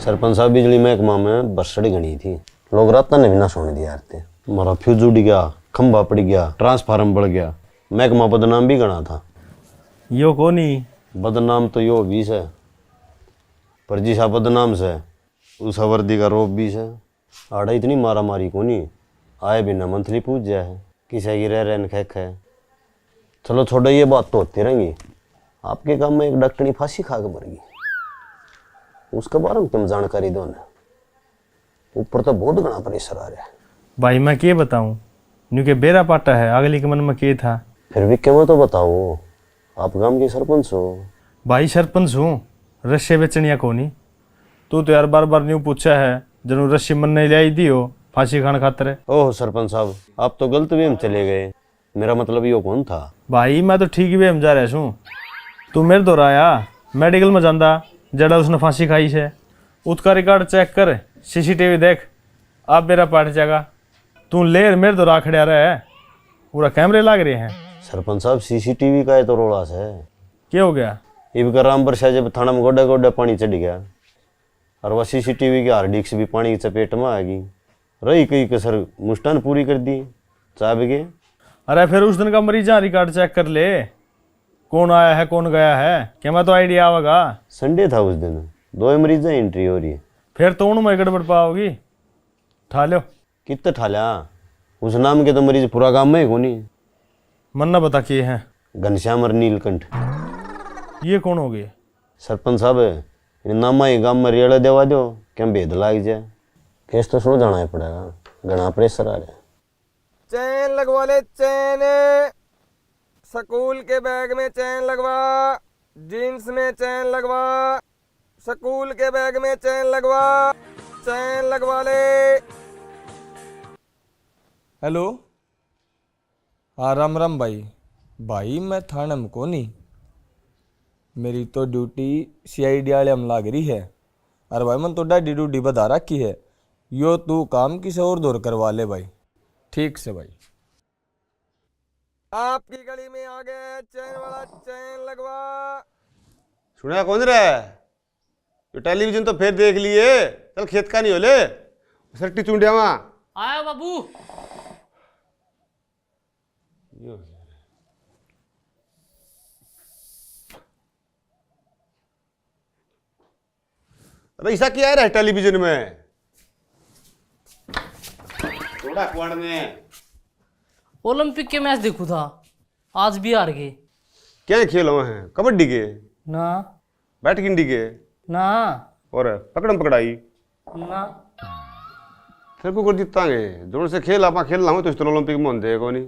सरपंच साहब बिजली महकमा में बरसड़ी गणी थी, लोग रात ने भी ना सोने दिया थे। हमारा फ्यूज उड़ गया, खंभा पड़ गया, ट्रांसफार्म बढ़ गया, महकमा बदनाम भी गणा था। यो कोनी बदनाम तो यो भी है, पर जिसा बदनाम से उस वर्दी का रोप भी है। आड़ा इतनी मारा मारी कोनी, आए बिना मंथली पूछ जाए है, किसी की रह रहन खेख है। चलो छोड़ो, ये बात तो होती रहेंगी। आपके काम में एक डॉक्टरनी फांसी खा के मर गई, उसके बारे में तुम जानकारी दो ना। ऊपर तो बहुत घना प्रेशर आ रहा है। भाई मैं क्या बताऊं, न्यू के बेरा पाटा है, अगली के मन में क्या था। फिर भी क्यों तो बताओ, आप गांव के सरपंच हो। भाई सरपंच हूँ, रस्से बेचनिया कोनी। तू तो यार बार बार न्यू पूछा है, जरूर रस्सी मन नहीं लाई दी हो फांसी खान खातर। ओह सरपंच साहब, आप तो गलत वे में चले गए, मेरा मतलब यो कौन था। भाई मैं तो ठीक वे में जा रहा हूँ। तू मेरे दौर आया मेडिकल में जांदा, जड़ा उसने फांसी खाई से। उसका रिकॉर्ड चेक कर, सीसीटीवी देख, आप मेरा पाठ जाएगा। तू लेर मेरे दौर खड़ा रहा है, पूरा कैमरे लाग रहे हैं। सरपंच साहब सीसीटीवी का है तो रोड़ा से क्या हो गया। इब का राम बरसा जब थाना में गोडा गोडा पानी चढ़ गया, और वह सीसीटीवी की हार्ड डिस्क भी पानी की चपेट में आ गई। रही कई कसर मुस्टान पूरी कर दी, चाह गए। अरे फिर उस दिन का मरीजा रिकॉर्ड चेक कर ले, कौन आया है कौन गया है, क्या मैं तो आइडिया आवेगा। संडे था उस दिन, 2 मरीज एंट्री हो रही है। फिर तो उनमें गड़बड़ पाओगी, ठा लो। कितने ठाल्या, उस नाम के तो मरीज पूरा गांव में ही कोनी। मन ना बता किए हैं। घनश्याम और नीलकंठ। ये कौन हो गए। सरपंच साहब इन नामा ही गांव में रेड़ा देवा दो, क्या भेद लाग जाए। केस तो सुन जाना ही पड़ेगा, घना प्रेशर आ रहा है। चैन लगवा ले चैन, स्कूल के बैग में चैन लगवा, जीन्स में चैन लगवा, स्कूल के बैग में चैन लगवा, चैन लगवा ले। हेलो, हाँ राम राम भाई। भाई मैं थाने में कोनी, मेरी तो ड्यूटी सीआईडी वाले हम लाग रही है। अरे भाई मन तो डाडी ड्यूटी बता रखी है, यो तू काम किसी और दौर करवा ले भाई। ठीक से भाई। आपकी गली में आ गए चैन वाला, चैन लगवा। सुना कौन रहा है, तो टेलीविजन तो फिर देख लिए। चल खेत का नहीं होले, सरटी चुंडिया वहां आया बाबू। अरे ऐसा क्या है टेलीविजन में, थोड़ा क्वाड में ओलंपिक के मैच देखू था, आज भी हार गए। क्या खेल हुए हैं, कबड्डी के ना बैट गिंडी के ना और पकड़म पकड़ाई। ना फिर को जीतांगे, दौड़ से खेल आप खेल रहा हूँ तो इस तरह ओलंपिक में होंगे को नहीं,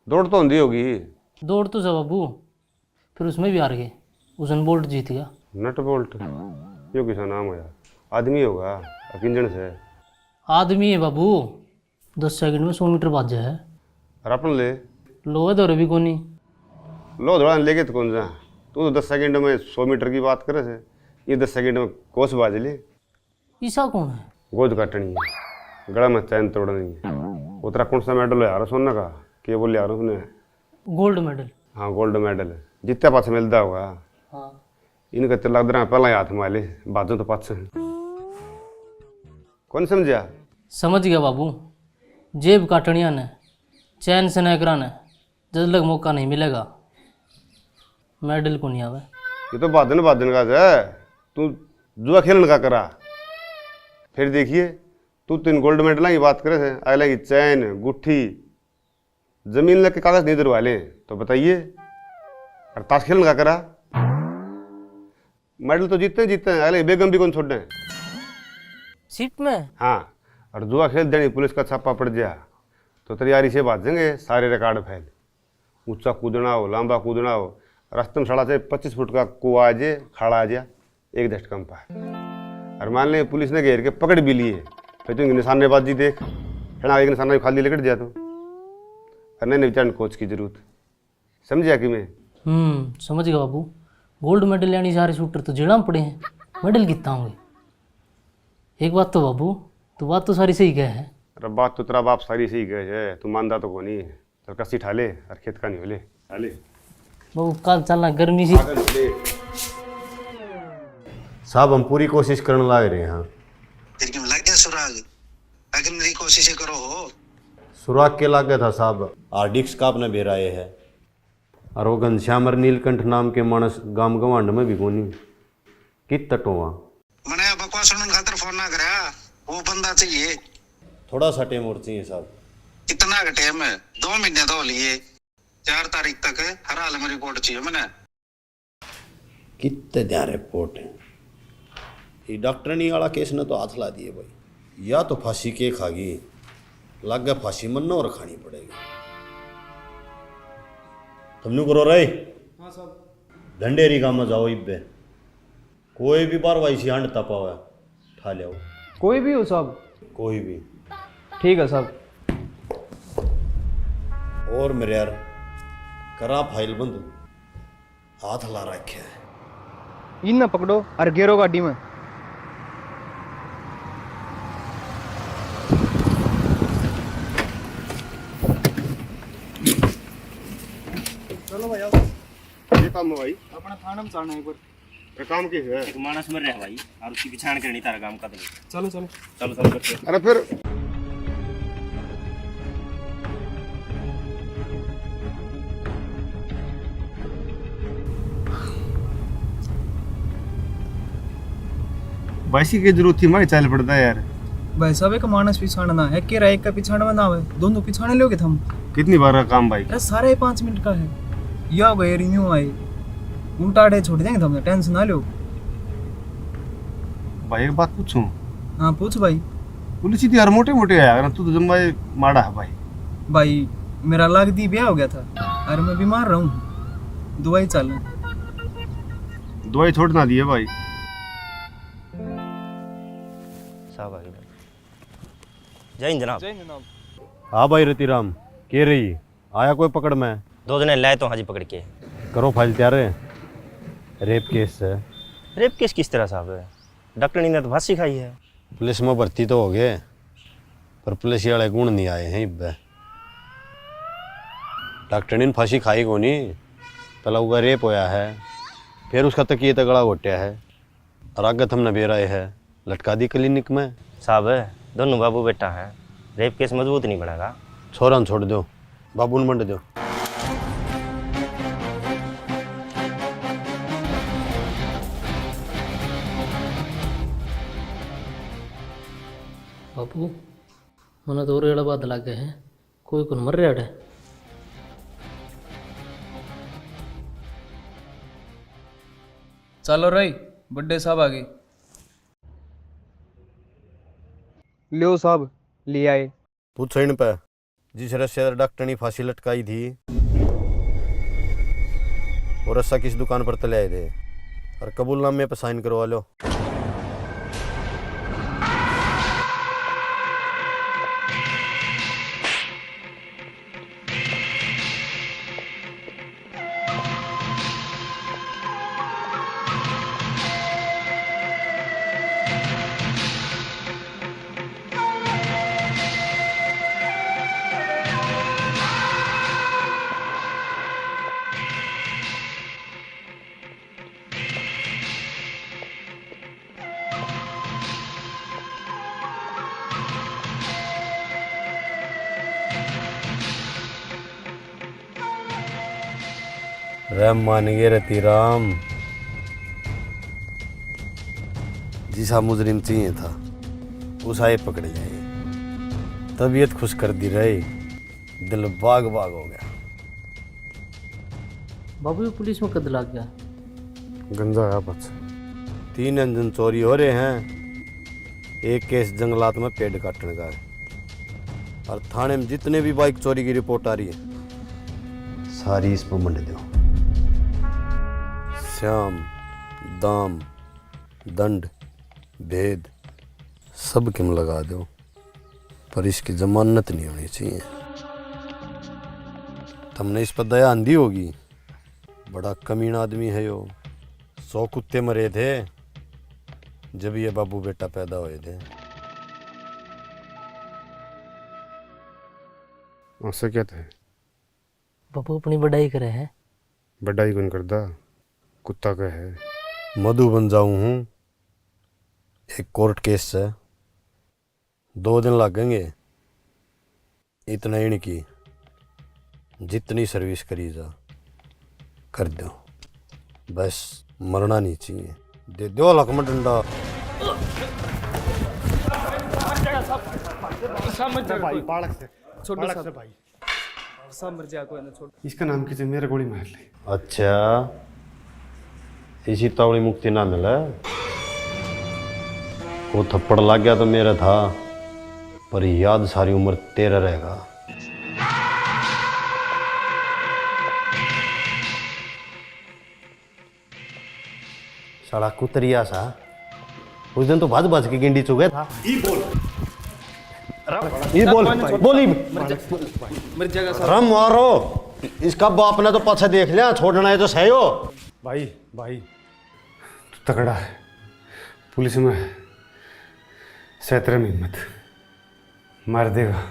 दौड़ तो होंगी होगी। दौड़ तो जा बाबू, फिर उसमें भी हार गए, उसेन बोल्ट जीत गया। नट बोल्ट, यो किसा नाम है, आदमी होगा किंजन से। आदमी है बाबू, 10 सेकंड में 100 मीटर भाज है। और अपन ले लोहे दौरे भी कोनी। लो दौड़ा लेके तो कौन सा, तू तो 10 सेकंड में 100 मीटर की बात करे से, ये 10 सेकंड में कोस बाज ले। ईसा कौन है। गोद काटनी है, गला में चैन तोड़नी है। उतरा कौन सा मेडल है यार सोना का, क्या बोले यार उसने। Gold medal. हाँ गोल्ड मेडल, जितने पास मिलता होगा। हाँ इनका तो लग रहा पहला हाथ माले, बाजू तो पास कौन समझा। समझ गया बाबू, जेब काटनिया ने, चैन से न कराना, जब तक मौका नहीं मिलेगा मेडल को नहीं आवे। ये तो बादन बादन का है, तू जुआ खेलने का करा। फिर देखिए तू 3 गोल्ड मेडल की बात करे थे, अगला की चैन गुट्ठी, जमीन लग के कागज नहीं दरवा ले तो बताइए। और ताश खेलने का करा, मेडल तो जीतते हैं, अगले बेगम भी कौन छोड़े। सीट में। हाँ, और जुआ खेल देनी, पुलिस का छापा पड़ गया तो तैयारी से भाजेंगे सारे रिकॉर्ड फैल। ऊंचा कूदना हो, लंबा कूदना हो, रास्ते में सड़ा से 25 फुट का कुआ आ जाए, खड़ा आ जाए, एक झटकम पा। और मान लें पुलिस ने घेर के पकड़ भी लिए, फिर तुम निशानेबाजी देख, फिर आगे निशाना खाली लेकर जा तो करने ने विचार कोच की जरूरत। समझा कि मैं। समझ गया बाबू। गोल्ड मेडल यानी सारे शूटर तो जेड़ा में पड़े हैं, मेडल कितना होंगे। एक बात तो बाबू, तो बात तो सारी सही कह है। अरे बात तो तेरा बाप सारी सही कहे है, तू मानदा तो को नहीं। चल कस्सी ठा ले और खेत का नहीं हो ले, ठा ले बाबू। कल चलना गर्मी सी। साहब हम पूरी कोशिश करने लग रहे हैं। फिर क्यों लग गया सुराग? अगर मेरी कोशिशें करो हो। सुराग के लागे था साहब, आरडिक्स का आपने बेराए है। और वो घनश्याम और नीलकंठ नाम के मानस गाम गवांड में भी कोनी कित तटोवा। मैंने बकवास सुनने खातर फोन ना करा, वो बंदा चाहिए। थोड़ा सा टाइम और चाहिए साहब। कितना का टाइम है? 2 महीने तो लिए। 4 तारीख तक हर हाल में रिपोर्ट चाहिए मैंने। कितने ध्यान रिपोर्ट है ये डॉक्टरनी वाला केस ने तो हाथ ला दिए भाई। या तो फांसी के खागी, लग गया फांसी मन्नो और खानी पड़ेगी। तुमने करो रहे। हाँ साहब। ढंडेरी का में जाओ इब्बे, कोई भी बार वाई सी हंड तपा हुआ ठा ले। कोई भी हो साहब? कोई भी। ठीक है साहब। और मेरे यार करा फाइल बंद, हाथ ला रखे है। इन ना पकड़ो और गेरो गाड़ी में। चलो भाई आओ। ये काम है भाई, अपना थाना में जाना है एक बार। ये काम के है। एक मानस मर रहा है भाई, और उसकी पिछाड़ करनी तारा काम का। चलो चलो चलो चलो करते हैं। अरे फिर वैसी की जरूरत थी, मैं चल पड़ता है यार। भाई साहब एक मानस पिछाड़ना है, के एक का पिछाड़ना ना है, दोनों पिछाड़ने लोगे थम। कितनी बार का काम भाई? अरे सारा ही 5 मिनट का है। या हो गए रिन्यू आए, उल्टा आड़े छोड़ देंगे तुमने, टेंशन ना लो। भाई एक बात पूछूं? हाँ पूछ भाई। पुलिस यार मोटे मोटे है यार, तू तो जम्मा माड़ा है भाई। भाई मेरा लाग दी ब्याह हो गया था और मैं बीमार रहूँ, दवाई चल। दवाई छोड़ ना दिए भाई। साहब आगे जय हिंद जनाब। जय जनाब। हाँ भाई रतिराम, के रही आया कोई पकड़ में? 2 जने लाए तो हाजी पकड़ के। करो फाइल तैयार है। रेप केस है। रेप केस किस तरह साहब है? डॉक्टर ने तो फांसी खाई है। पुलिस में भर्ती तो हो गए, पर पुलिस वाले गुण नहीं आए हैं इब्बे। डॉक्टर ने फांसी खाई को नहीं, पहला उगा रेप होया है, फिर उसका तकिए तगड़ा घोटिया है, और आगे हमने बेराए है लटका दी क्लिनिक में। साहब दोनों बाबू बेटा हैं, रेप केस मजबूत नहीं बनेगा। छोरा न छोड़ दो, बाबू न मंड दो। बापू मैंने तो और बात लग गए हैं, कोई कौन मर रहा है। चलो रही बड्डे साहब आ गए। लियो साहब ले आए। पूछो इन पे जिस रस्से डॉक्टर ने फांसी लटकाई थी, वो रस्सा किस दुकान पर तले आए थे, और कबूलनामे पे साइन करवा लो। रैम मान गए रतिराम, जिसा मुजरिम चाहिए था उस आए पकड़े जाए। तबीयत खुश कर दी रही, दिल बाग बाग हो गया। बाबू पुलिस में कद लग गया। गंजा है बस। 3 इंजन चोरी हो रहे हैं, एक केस जंगलात में पेड़ काटने का है, और थाने में जितने भी बाइक चोरी की रिपोर्ट आ रही है सारी इस पर मंड दो। श्याम, दाम, दंड, भेद सब किम लगा दो, पर इसकी जमानत नहीं होनी चाहिए। तुमने इस पर दया आंधी होगी, बड़ा कमीना आदमी है यो। 100 कुत्ते मरे थे जब ये बाबू बेटा पैदा हुए थे। ऐसा क्या था? बापू अपनी बढ़ाई करे हैं। बड़ा ही कौन करता, कुत्ता का है। मधु बन जाऊं हूँ एक कोर्ट केस है, 2 दिन लगेंगे। इतना ही नहीं की, जितनी सर्विस करी जा कर दो, बस मरना नहीं चाहिए। दे दो लकमा डंडा। इसका नाम कीजिए, मेरे गोली मार ले। अच्छा, इसी तवड़ी मुक्ति ना मिले। वो थप्पड़ लग गया तो मेरा था, पर याद सारी उम्र तेरा रहेगा। साला कुतरिया सा, उस दिन तो भाज भाज के गिंडी चुके था। ये बोल बोली रम मारो। इसका बाप ने तो पाछा देख लिया, छोड़ना है तो सही हो। भाई भाई तू तगड़ा है, पुलिस में सैतरे में हिम्मत मार देगा।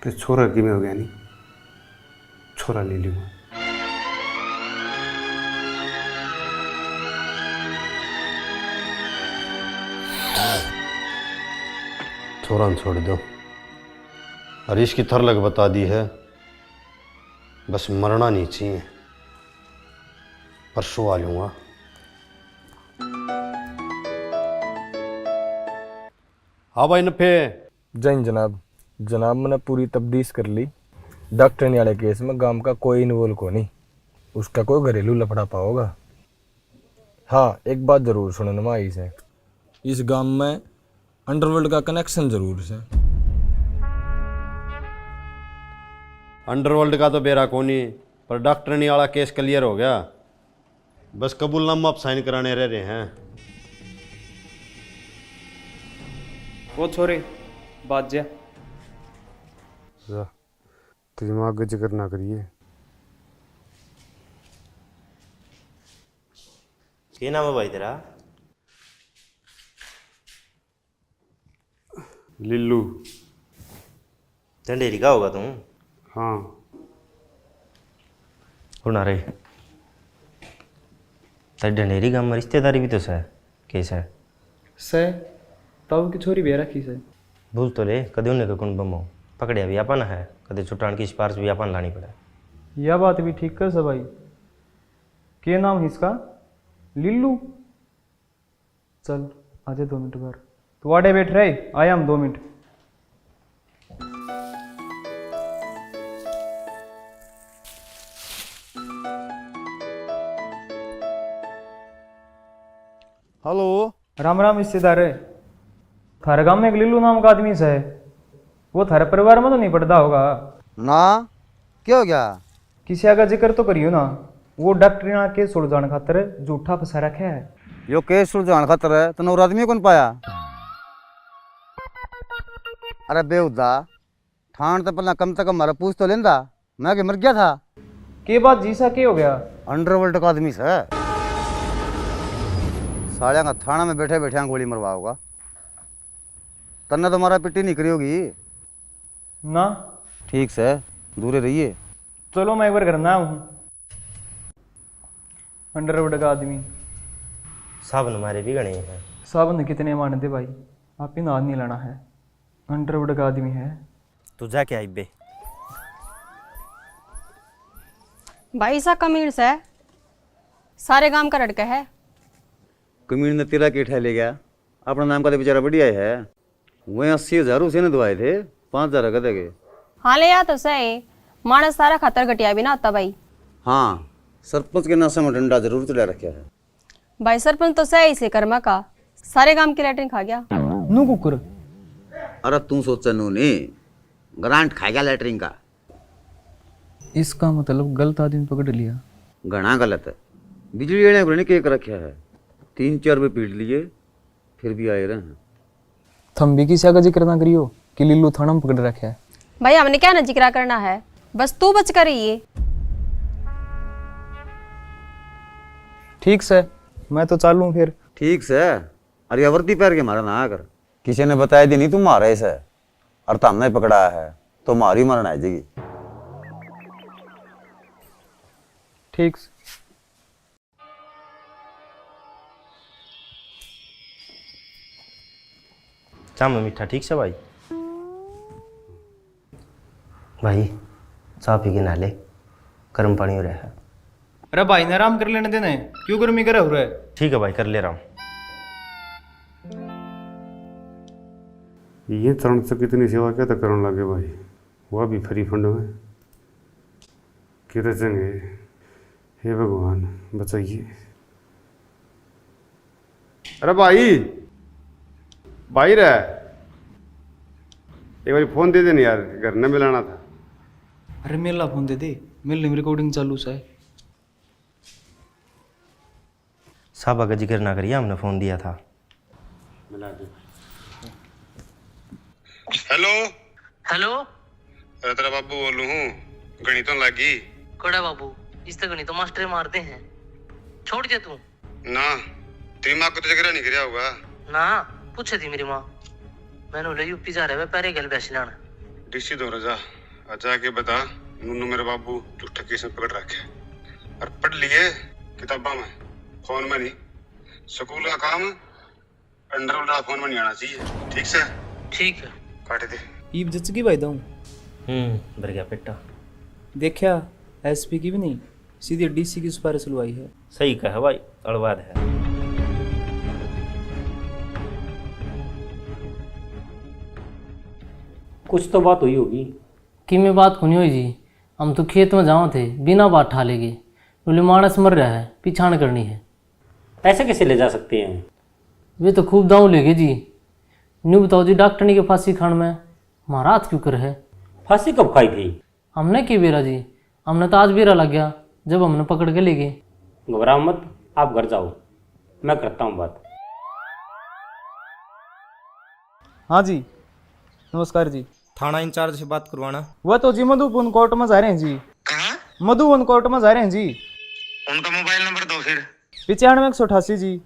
तो छोरा की में हो गया नहीं, छोरा ले लूँगा। छोरा छोड़ दो, और इसकी थरलक बता दी है, बस मरना नहीं चाहिए। परसों आ लूँगा। हाँ भाई नफे। जैन जनाब, जनाब मैंने पूरी तफ्तीश कर ली। डॉक्टर वाले केस में गांव का कोई इन्वॉल्व को नहीं, उसका कोई घरेलू लफड़ा होगा। हाँ, एक बात जरूर सुनना आई से, इस गांव में अंडरवर्ल्ड का कनेक्शन जरूर है। अंडरवर्ल्ड का तो बेरा कोनी, पर डॉक्टरनी वाला केस क्लियर हो गया। बस कबूलनामा आप साइन कराने रह रहे हैं। वो छोरे बात जा। तो दिमाग का जिक्र ना करिए। क्या नाम है भाई तेरा? लिल्लू। ढंडेरी का होगा तुम? हाँ। होना रे, तेरे ढंडेरी गाँव में रिश्तेदारी भी तो है, कैसा है? से ताऊ की छोरी भी रखी से। भूल तो ले, कदे उन्हें कौन बमो पकड़िया भी अपन है, कदे छुट्टान की सिफारिश भी अपन लानी पड़े। यह बात भी ठीक कर भाई। क्या नाम है इसका? लिल्लू। चल आजे 2 मिनट घर, तू आड़े बैठ रहे, आया हम 2 मिनट। हेलो। राम राम रिश्तेदार है। थारे गांव में एक लिल्लू नाम का आदमी है, वो थारे परिवार में तो नहीं पड़ता होगा ना? क्या हो गया? किसी का जिक्र तो करियो ना। वो डॉक्टर के सुड़ जाने खातर झूठा फंसा रखा है। यो केस सुलझाने खातर है तो और आदमी कौन पाया? अरे बेहुदा, ठाण तो पहला कम से कम हमारा पूछ तो लेंदा, मैं के मर गया था। के बात जीसा के हो गया? अंडरवर्ल्ड का आदमी से सालिया का थाना में बैठे बैठे गोली मरवा होगा। तन्ने तो मारा पिट्टी नहीं करी होगी ना? ठीक से दूरे रहिए। चलो मैं एक बार करना हूँ। अंडरवर्ल्ड का आदमी साहब हमारे भी गणे हैं। साहब ने कितने मानते भाई, आप ही नाद नहीं लाना है। अंडरवर्ल्ड का आदमी है। तू जाके आई बे। भाई सा कमीर से सारे गांव का लड़का है। कमीर ने तेरा के उठा ले गया, अपना नाम का तो बेचारा बढ़िया है। वही 80,000 उसे ने दवाए थे, 5,000 का देगे। हाँ ले या तो सही, मानस सारा खतर घटिया भी ना आता भाई। हाँ, सरपंच के नाशा में डंडा जरूर चला रखा है। भाई सरपंच तो सही से कर्मा का सारे गांव की लैटरिन खा गया। नू कुकुर। अरे तू सोचा नू नहीं, ग्रांट खा गया लैटरिन का। इसका मतलब गलत आदमी पकड़ लिया। घना गलत है। बिजली वाले ने केक रखा है, 3-4 रुपये पीट लिए, फिर भी आए रहे हैं। थम भी किसी का जिक्र ना करियो कि लिल्लू थाना में पकड़ रखा है। भाई हमने क्या ना जिक्र करना है, बस तू बच कर रही। ठीक से, मैं तो चालू फिर। ठीक से। अरे वर्दी पैर के मारा ना कर, किसी ने बताया दी नहीं तुम मारे से, और तो हमने पकड़ा है तो मारी मरना है जी। ठीक। चाह में मीठा ठीक से भाई। भाई चाह पी के नाले गर्म पानी हो रहा है। अरे भाई ने आराम कर लेने देना है, क्यों गर्मी करे हो रहा है। ठीक है भाई, कर ले रहा हूँ। ये तरण से कितनी सेवा क्या तो करने लगे भाई, वह भी फ्री फंड में कि रचेंगे। हे भगवान बचाइए। अरे भाई भाई रे, एक बार फोन दे देना यार, घर न मिलाना था। अरे मेला फोन दे दे, मेले में रिकॉर्डिंग चालू सा है। साहबा का जिक्र ना करिए, हमने फ़ोन दिया था। मिला दे। हेलो हेलो अरे तेरा बाबू बोलू हूँ, गणितों लागी कड़ा बाबू, इस तक नहीं तो मास्टर मारते हैं, छोड़ दे तू। ना तेरी माँ को तो जिक्र नहीं कराया होगा ना पूछे थी मेरी माँ, मैंने बोला यूपी जा रहे पैरे गल बैस लाना। डीसी दो रजा अच्छा के बता, नूनू मेरे बाबू झूठा केस में पकड़ रखे और पढ़ लिए किताबा में, फोन में नहीं। स्कूल का काम अंडर वाला फोन में नहीं आना चाहिए, ठीक से। ठीक है। काट दे। ईब जच की भाई दूँ भर गया पेटा। देखा, एसपी की भी नहीं, सीधी डीसी की सिफारिश लुआई है। सही कहा भाई, अड़वाद है। कुछ तो बात हुई होगी। कि मैं बात नहीं हुई जी, हम तो खेत में जाओ थे, बिना बात ठा लेगे, बोले मानस मर रहा है, पिछाण करनी है। ऐसे कैसे ले जा सकते हैं? वे तो खूब दाव लेगे जी। न्यू बताओ जी, डॉक्टरनी के फांसी खान में हमारा हाथ क्यों कर है। फांसी कब खाई थी? हमने की बेरा जी, हमने तो आज बेरा लग गया जब हमने पकड़ के ले गए। घबराओ मत, आप घर जाओ, मैं करता हूँ बात। हाँ जी नमस्कार जी। थाना इंचार्ज से बात करवाना। वह तो जी मधुबन कोर्ट में जा रहे हैं जी। कहाँ? मधुबन कोर्ट में जा रहे हैं जी। उनका मोबाइल नंबर दो फिर। 95 जी।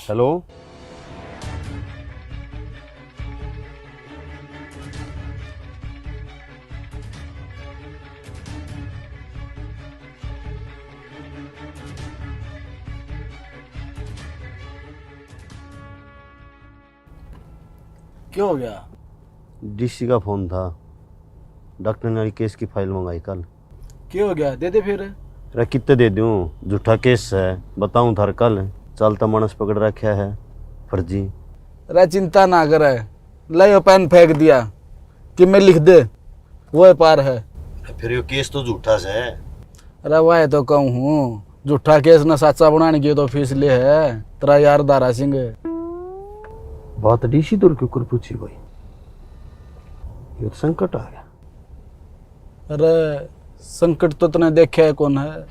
हेलो क्या हो गया? डीसी का फोन था, डॉक्टर ने केस की फाइल मंगाई कल। क्या हो गया, दे दे फिर। अरे कितने दे दूँ, झूठा केस है, बताऊँ थार कल चलता मानस पकड़ रखा है फर्जी। अरे चिंता ना करे, ले पेन फेंक दिया कि मैं लिख दे, वो पार है। फिर ये केस तो झूठा से है। अरे वह तो कहूँ हूँ, झूठा केस ना सच्चा बनाने की तो फीस ले है तेरा यार दारा सिंह। बात डीसी दूर क्यों कर पूछी भाई, ये तो संकट आ गया। अरे संकट तो तने देखा है कौन है,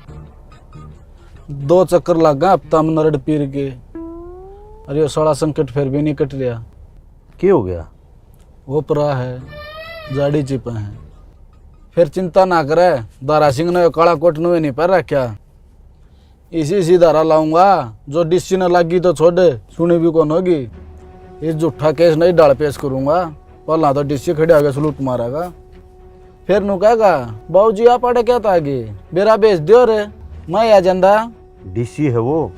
2 चक्कर लगा हफ्ता में नरड पीर के, अरे ये सारा संकट फिर भी नहीं कट रहा। क्या हो गया? वो परा है, जाड़ी चिपे हैं। फिर चिंता ना करे, दारा सिंह ने काला कोट नुए नहीं पहन रखा, इसी धारा लाऊंगा जो डीसी ने लगी तो छोड़, सुनी भी कौन होगी। इस झूठा केस नहीं डाल पेश करूंगा, पहला तो डीसी खड़े आगे सलूट मारेगा, फिर नु कहेगा बाबू जी आप आड़े क्या था आगे, बेरा बेच दियो रे, मैं आ जांदा। डीसी है वो?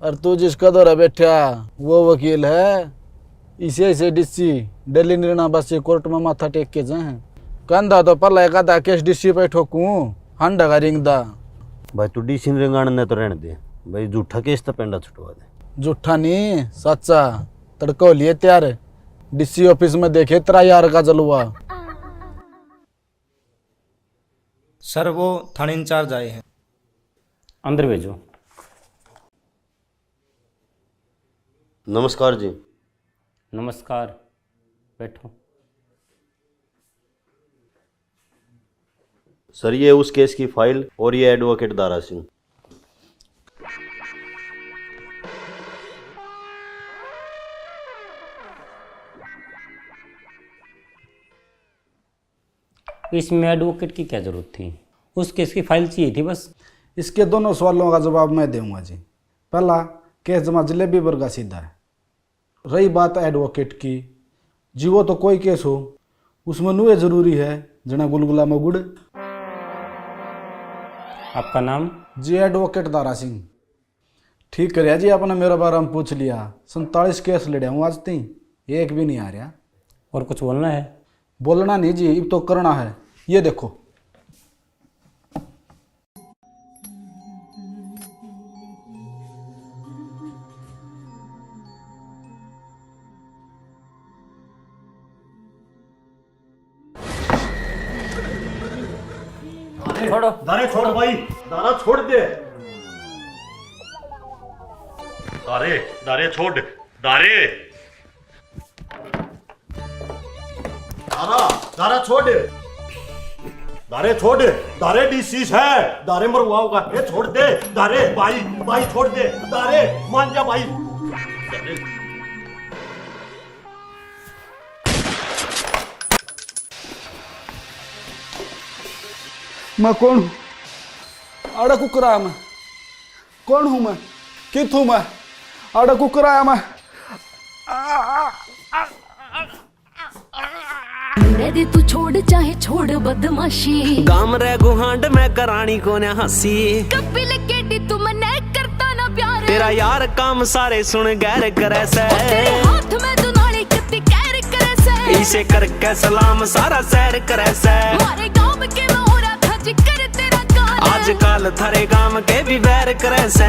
और तू जिसका दौरा बैठा वो वकील है, इसे डीसी दिल्ली निर्णय बस कोर्ट में माथा टेक के जाए। कंधा तो पहला एक आधा केस डीसी पे ठोकूं, हंडा का रिंग दा। भाई तू डीसी ने रिंगाण ने तो रहने दे भाई, झूठा केस तो पेंडा छुटवा दे। झूठा नहीं सच्चा, तड़को लिए तैयार, डीसी ऑफिस में देखे तेरा यार का जलवा। सर वो थाने इंचार्ज आए हैं। अंदर भेजो। नमस्कार जी। नमस्कार, बैठो। सर ये उस केस की फाइल और ये एडवोकेट दारा सिंह। इसमें एडवोकेट की क्या जरूरत थी? उस केस की फाइल चाहिए थी बस। इसके दोनों सवालों का जवाब मैं दूंगा जी। पहला, केस जमा जलेबी वर्गा सीधा है। रही बात एडवोकेट की, जी वो तो कोई केस हो उसमें नुए जरूरी है जना गुलगुला में गुड़। आपका नाम? जी एडवोकेट दारा सिंह। ठीक कर जी, आपने मेरे बारे में पूछ लिया। 47 केस लड़िया हूँ आज ती, एक भी नहीं आ रहा। और कुछ बोलना है? बोलना नहीं जी, अब तो करना है। ये देखो। छोड़ो। दारे छोड़ भाई, दारा छोड़ दे। दारे दारे छोड़, दारे दारा दारा छोड़, दारे छोड़, दारे डिसीज है, दारे मरवाओ का, ये छोड़ दे दारे। भाई भाई छोड़ दे दारे, मान जा भाई। दारे। मैं कौन हूँ? आड़ा कुकराया मैं। कौन हूँ मैं? कित हूँ मैं? आड़ा कुकराया मैं। दे तू छोड़ चाहे छोड़ बदमाशी, गाम रे गुहांड में करानी को ने हंसी। कभी लगे डी तू मने करता ना प्यार, तेरा यार काम सारे सुन गैर करे से। तेरे हाथ में तू नाली कत्ती कैर करे से। इसे करके सलाम सारा सैर करे से। मारे गांव के में हो रहा था जिक्र तेरा काल, आजकल थारे गांव के भी वैर करे से।